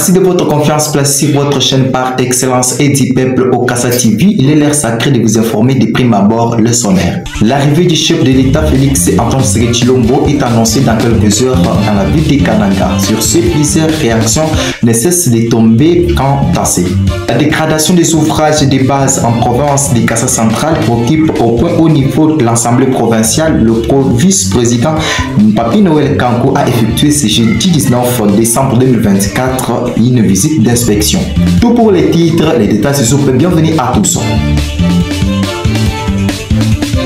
Merci de votre confiance placée sur votre chaîne par excellence et du peuple au Kassa TV. Il est l'heure sacrée de vous informer de prime abord le sommaire. L'arrivée du chef de l'État Félix Antoine Tshisekedi Tshilombo est annoncée dans quelques heures dans la ville de Kananga. Sur ce, plusieurs réactions ne cessent de tomber quand tassées. La dégradation des ouvrages de base en province du Kassa central occupe au point au niveau de l'Assemblée provinciale. Le vice-président Papi Noël Kankou a effectué ce jeudi 19 décembre 2024 une visite d'inspection. Tout pour les titres, les détails se sont bienvenus à tous.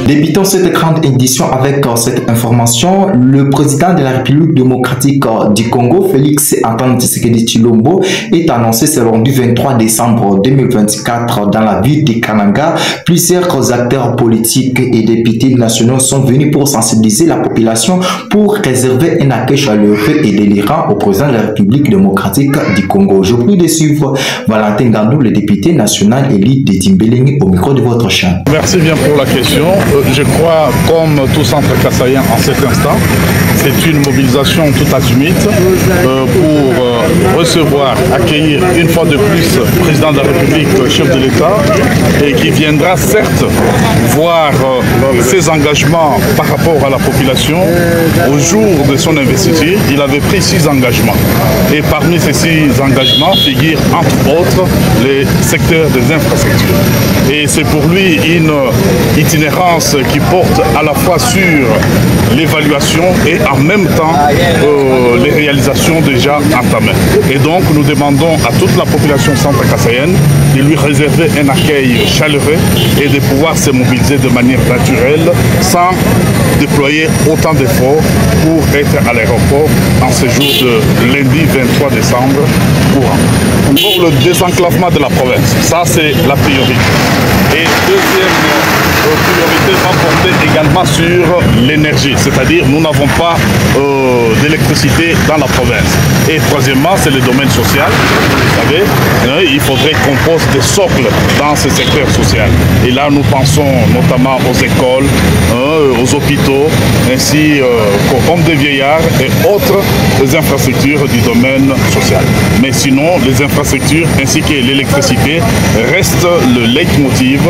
Débutons cette grande édition avec cette information. Le président de la République démocratique du Congo, Félix Antoine Tshisekedi Tshilombo, est annoncé ce lundi 23 décembre 2024 dans la ville de Kananga. Plusieurs acteurs politiques et députés nationaux sont venus pour sensibiliser la population pour réserver un accueil chaleureux et délirant au président de la République démocratique du Congo. Je vous prie de suivre Valentin Gandou, le député national élu de Timbéling, au micro de votre chaîne. Merci bien pour la question. Je crois, comme tout centre kassaïen en cet instant, c'est une mobilisation tout azimut pour recevoir, accueillir une fois de plus le président de la République, chef de l'État, et qui viendra certes voir ses engagements par rapport à la population. Au jour de son investiture, il avait pris 6 engagements. Et parmi ces 6 engagements figurent entre autres les secteurs des infrastructures. Et c'est pour lui une itinérance qui porte à la fois sur l'évaluation et en même temps les réalisations déjà entamées. Et donc nous demandons à toute la population centre-kassaïenne de lui réserver un accueil chaleureux et de pouvoir se mobiliser de manière naturelle sans déployer autant d'efforts pour être à l'aéroport en ce jour de lundi 23 décembre courant. Pour le désenclavement de la province, ça c'est la priorité. Et deuxième priorité va porter également sur l'énergie, c'est-à-dire nous n'avons pas d'électricité dans la province. Et troisièmement, c'est le domaine social. Vous savez, il faudrait qu'on pose des socles dans ce secteur social. Et là, nous pensons notamment aux écoles, aux hôpitaux, ainsi qu'aux hommes de vieillards et autres infrastructures du domaine social. Mais sinon, les infrastructures ainsi que l'électricité restent le leitmotiv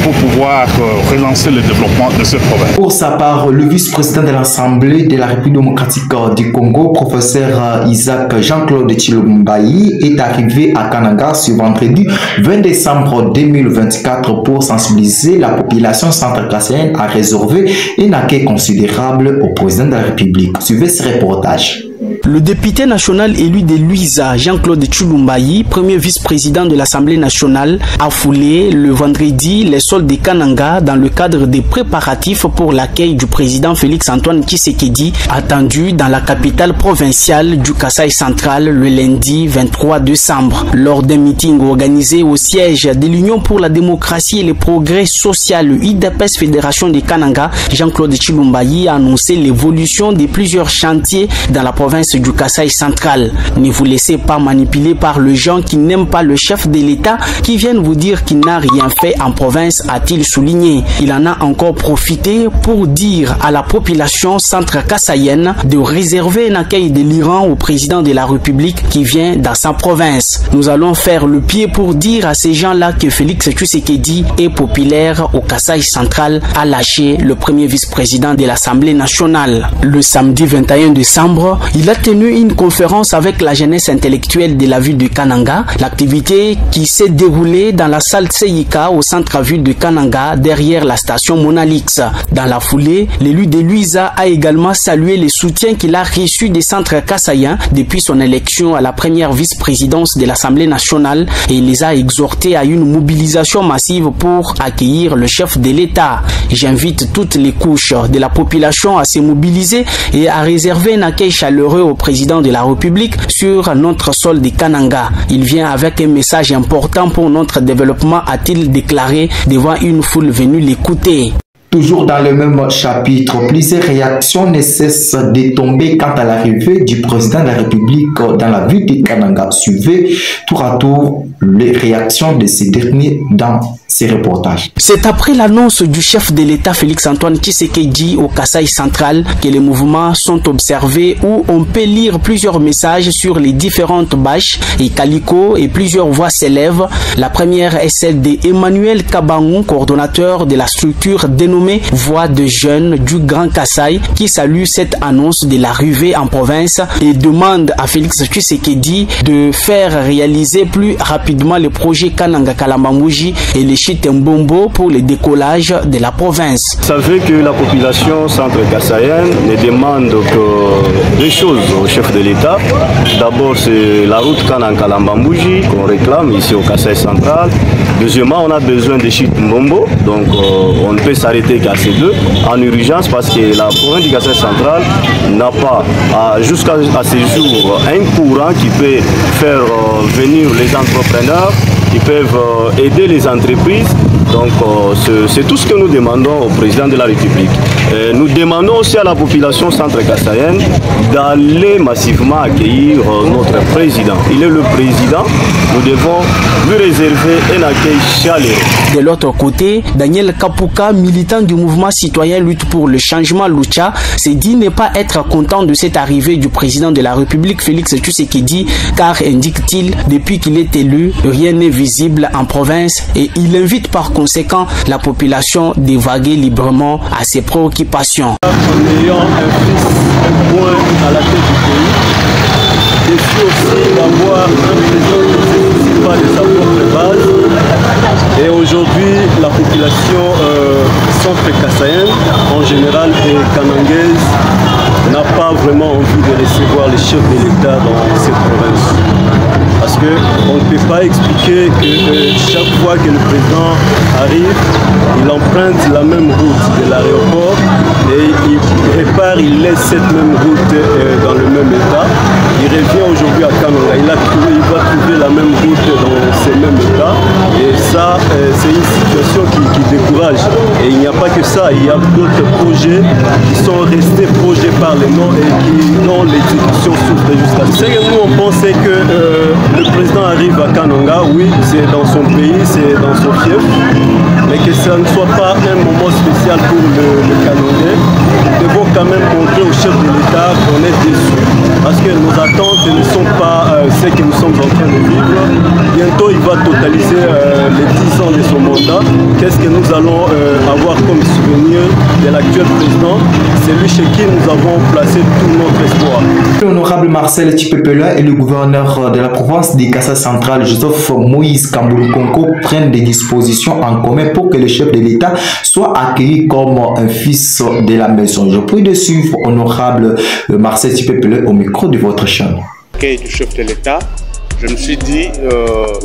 pour pouvoir relancer le développement de cette province. Pour sa part, le vice-président de l'Assemblée de la République démocratique du Congo, professeur Isaac Jean-Claude Tshilombayi, est arrivé à Kananga ce vendredi 20 décembre 2024 pour sensibiliser la population centre-kassaïenne à réserver un accueil considérable au président de la République. Suivez ce reportage. Le député national élu de Luisa, Jean-Claude Tshilombayi, premier vice-président de l'Assemblée nationale, a foulé le vendredi les sols de Kananga dans le cadre des préparatifs pour l'accueil du président Félix Antoine Tshisekedi, attendu dans la capitale provinciale du Kasaï central le lundi 23 décembre. Lors d'un meeting organisé au siège de l'Union pour la démocratie et le progrès social, UDPS Fédération de Kananga, Jean-Claude Tshilombayi a annoncé l'évolution de plusieurs chantiers dans la province du Kasaï central. Ne vous laissez pas manipuler par les gens qui n'aiment pas le chef de l'État qui viennent vous dire qu'il n'a rien fait en province, a-t-il souligné. Il en a encore profité pour dire à la population centre-kassaïenne de réserver un accueil délirant au président de la République qui vient dans sa province. Nous allons faire le pied pour dire à ces gens-là que Félix Tshisekedi est populaire au Kasaï central, a lâché le premier vice-président de l'Assemblée nationale. Le samedi 21 décembre, il a tenu une conférence avec la jeunesse intellectuelle de la ville de Kananga. L'activité qui s'est déroulée dans la salle Tseyika au centre-ville de Kananga, derrière la station Monalix. Dans la foulée, l'élu de Luisa a également salué le soutien qu'il a reçu des centres kassaïens depuis son élection à la première vice-présidence de l'Assemblée nationale et il les a exhortés à une mobilisation massive pour accueillir le chef de l'État. J'invite toutes les couches de la population à se mobiliser et à réserver un accueil chaleureux au président de la République sur notre sol de Kananga. Il vient avec un message important pour notre développement, a-t-il déclaré devant une foule venue l'écouter. Toujours dans le même chapitre, plusieurs réactions ne cessent de tomber quant à l'arrivée du président de la République dans la ville de Kananga. Suivez tour à tour les réactions de ces derniers dans Ces reportages. C'est après l'annonce du chef de l'État Félix-Antoine Tshisekedi au Kasaï central que les mouvements sont observés, où on peut lire plusieurs messages sur les différentes bâches et calicots et plusieurs voix s'élèvent. La première est celle d'Emmanuel Kabangou, coordonnateur de la structure dénommée Voix de jeunes du Grand Kasaï, qui salue cette annonce de l'arrivée en province et demande à Félix Tshisekedi de faire réaliser plus rapidement le projet Kananga Kalambamouji et les Chitembombo pour le décollage de la province. Vous savez que la population centre-kassaïenne ne demande que deux choses au chef de l'État. D'abord, c'est la route Kananga Kalambamouji qu'on réclame ici au Kasaï central. Deuxièmement, on a besoin de Chitembombo, donc on ne peut s'arrêter qu'à ces deux en urgence parce que la province du Kasaï central n'a pas jusqu'à ce jour un courant qui peut faire venir les entrepreneurs, qui peuvent aider les entreprises. Donc c'est tout ce que nous demandons au président de la République. Nous demandons aussi à la population centre-kassaïenne d'aller massivement accueillir notre président. Il est le président, nous devons lui réserver un accueil chaleureux. De l'autre côté, Daniel Kapuka, militant du mouvement citoyen Lutte pour le changement Lucha, s'est dit ne pas être content de cette arrivée du président de la République Félix Tshisekedi, car, indique-t-il, depuis qu'il est élu, rien n'est visible en province et il invite par conséquent la population d'évaguer librement à ses préoccupations. En ayant un fils, un point à la tête du pays, déçu aussi d'avoir un président qui ne se soucie pas de sa propre base. Et aujourd'hui, la population centre-kassaïenne, en général et kanangaise, n'a pas vraiment envie de recevoir les chefs de l'État dans cette province. Parce qu'on ne peut pas expliquer que chaque fois que le président arrive, il emprunte la même route de l'aéroport et il laisse cette même route dans le même état. Il revient aujourd'hui à Kananga, il va trouver la même route dans ces mêmes états. Et ça, c'est une situation qui décourage. Et il n'y a pas que ça, il y a d'autres projets qui sont restés projets par les noms et dont l'exécution souffre jusqu'à ce que nous on pensait que le président arrive à Kananga, oui, c'est dans son pays, c'est dans son fief, mais que ça ne soit pas un moment spécial pour le Kanangais. Nous devons quand même montrer au chef de l'État qu'on est déçus, parce que nos attentes ne sont pas ce que nous sommes en train de vivre. Bientôt, il va totaliser les 10 ans de son mandat. Qu'est-ce que nous allons avoir comme souvenir de l'actuel président? C'est lui chez qui nous avons placé tout notre espoir. L'honorable Marcel Tshipepela et le gouverneur de la province du Kasaï central, Joseph Moïse Kambouloukonko, prennent des dispositions en commun pour que le chef de l'État soit accueilli comme un fils de la maison. Je prie de suivre honorable Marcel Tshipepela au micro de votre chaîne. Accueil du chef de l'État, je me suis dit,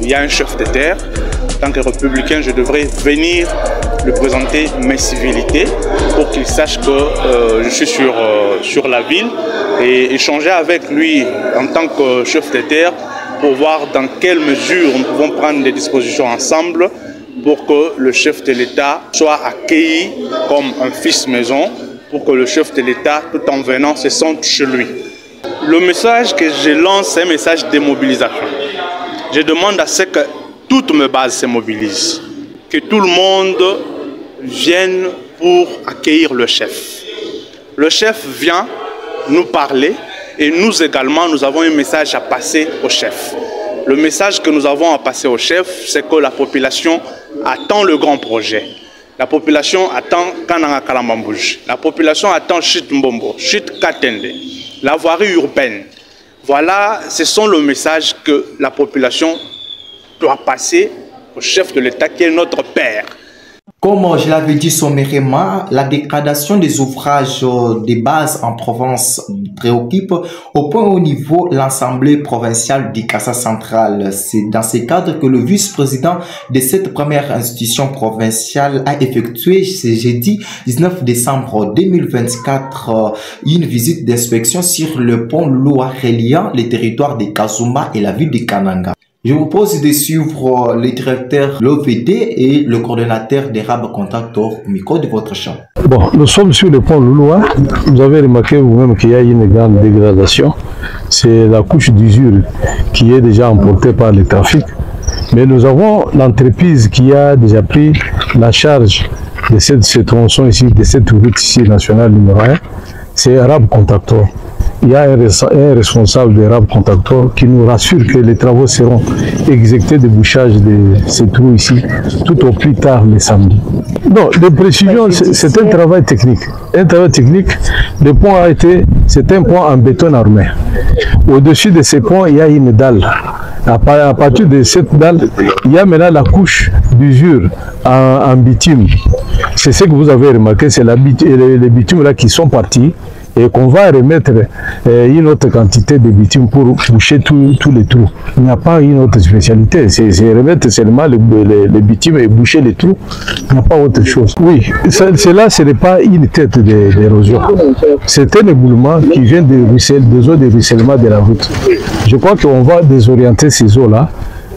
il y a un chef de terre. En tant que républicain, je devrais venir lui présenter mes civilités pour qu'il sache que je suis sur la ville et échanger avec lui en tant que chef de terre pour voir dans quelle mesure nous pouvons prendre des dispositions ensemble pour que le chef de l'État soit accueilli comme un fils maison, pour que le chef de l'État, tout en venant, se sente chez lui. Le message que je lance, c'est un message de mobilisation. Je demande à ce que toutes mes bases se mobilisent, que tout le monde vienne pour accueillir le chef. Le chef vient nous parler et nous également, nous avons un message à passer au chef. Le message que nous avons à passer au chef, c'est que la population attend le grand projet. La population attend Kananga Kalambamouji. La population attend Chitembombo, Chit Katende, la voirie urbaine. Voilà, ce sont le message que la population doit passer au chef de l'État qui est notre père. Comme je l'avais dit sommairement, la dégradation des ouvrages de base en Provence préoccupe au point au niveau l'Assemblée provinciale du Kasaï central. C'est dans ce cadre que le vice-président de cette première institution provinciale a effectué ce jeudi 19 décembre 2024 une visite d'inspection sur le pont Loua reliant les territoires de Kazumba et la ville de Kananga. Je vous propose de suivre le directeur l'OVD et le coordonnateur des RAB Contact au micro de votre champ. Bon, nous sommes sur le pont Louloua. Vous avez remarqué vous-même qu'il y a une grande dégradation. C'est la couche d'usure qui est déjà emportée par le trafic. Mais nous avons l'entreprise qui a déjà pris la charge de ce tronçon ici, de cette route ici nationale numéro 1, c'est Arab Contractor. Il y a un responsable de Arab Contractor qui nous rassure que les travaux seront exécutés de bouchage de ces trous ici, tout au plus tard le samedi. Non, les précisions, c'est un travail technique. Un travail technique, le pont a été, c'est un pont en béton armé. Au-dessus de ce pont, il y a une dalle. À partir de cette dalle, il y a maintenant la couche d'usure en bitume. C'est ce que vous avez remarqué, c'est les bitumes là qui sont partis et qu'on va remettre une autre quantité de bitume pour boucher tous les trous. Il n'y a pas une autre spécialité, c'est remettre seulement les bitumes et boucher les trous. Il n'y a pas autre chose. Oui, cela ce n'est pas une tête d'érosion. C'est un éboulement qui vient des eaux de ruissellement de la route. Je crois qu'on va désorienter ces eaux-là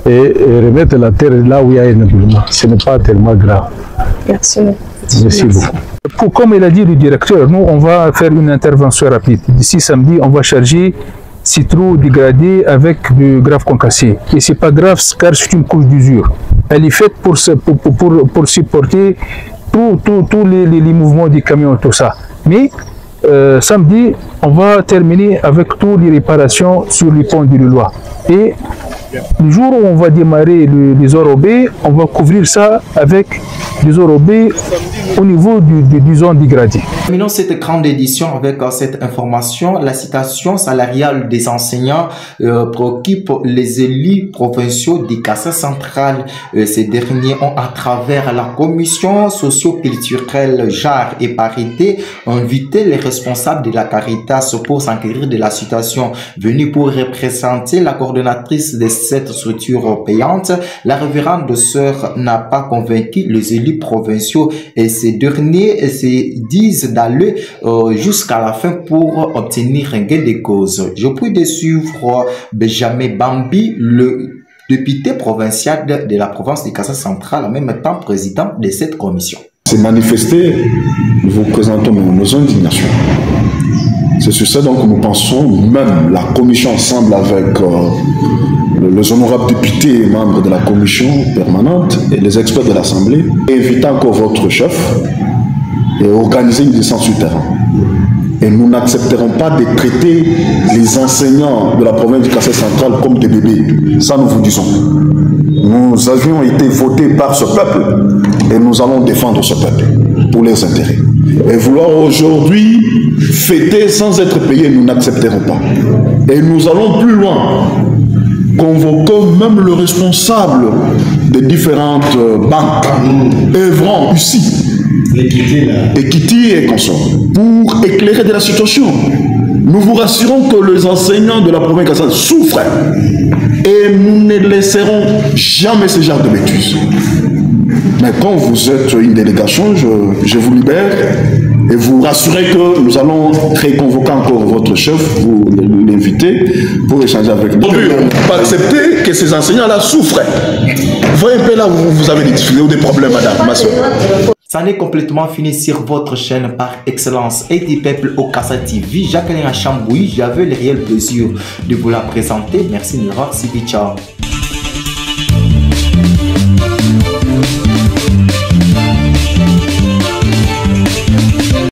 et remettre la terre là où il y a un éboulement. Ce n'est pas tellement grave. Merci. Merci beaucoup. Comme il a dit le directeur, nous on va faire une intervention rapide. D'ici samedi, on va charger ces trous dégradés avec du grave concassé. Et c'est pas grave car c'est une couche d'usure. Elle est faite pour supporter tous les mouvements des camions, tout ça. Mais samedi, on va terminer avec toutes les réparations sur le pont de Lullois. Et le jour où on va démarrer les orobés, on va couvrir ça avec des orobés au niveau du zone dégradée. Terminons cette grande édition avec cette information. La citation salariale des enseignants préoccupe les élus provinciaux du Cassa central. Ces derniers ont, à travers la commission socio-culturelle genre et parité, invité les responsables de la Caritas pour s'enquérir de la situation. Venue pour représenter la coordonnatrice de cette structure payante, la révérende sœur n'a pas convaincu les élus provinciaux et ces derniers se disent d'aller jusqu'à la fin pour obtenir un gain de cause. Je prie de suivre Benjamin Bambi, le député provincial de la province du Cassa central, en même temps président de cette commission. C'est manifesté, nous vous présentons nos indignations. C'est sur ça donc que nous pensons, même la commission ensemble avec les honorables députés et membres de la commission permanente et les experts de l'Assemblée, inviter encore votre chef et organiser une descente sur terrain. Et nous n'accepterons pas de traiter les enseignants de la province du Cassa central comme des bébés. Ça, nous vous disons. Nous avions été votés par ce peuple et nous allons défendre ce peuple pour leurs intérêts. Et vouloir aujourd'hui fêter sans être payé, nous n'accepterons pas. Et nous allons plus loin. Convoquons même le responsable des différentes banques œuvrant ici, Equity et consorts, pour éclairer de la situation. Nous vous rassurons que les enseignants de la province Cassa souffrent et nous ne laisserons jamais ce genre de bêtises. Mais quand vous êtes une délégation, je vous libère et vous rassurez que nous allons réconvoquer encore votre chef, vous l'inviter pour échanger avec nous. On ne peut pas accepter que ces enseignants-là souffrent. Vous voyez un peu là où vous avez des difficultés ou des problèmes, madame, ma soeur. Ça n'est complètement fini sur votre chaîne par excellence et du peuple au Cassa TV. Jacques Chambouy, j'avais le réel plaisir de vous la présenter. Merci Nira Sibi, ciao.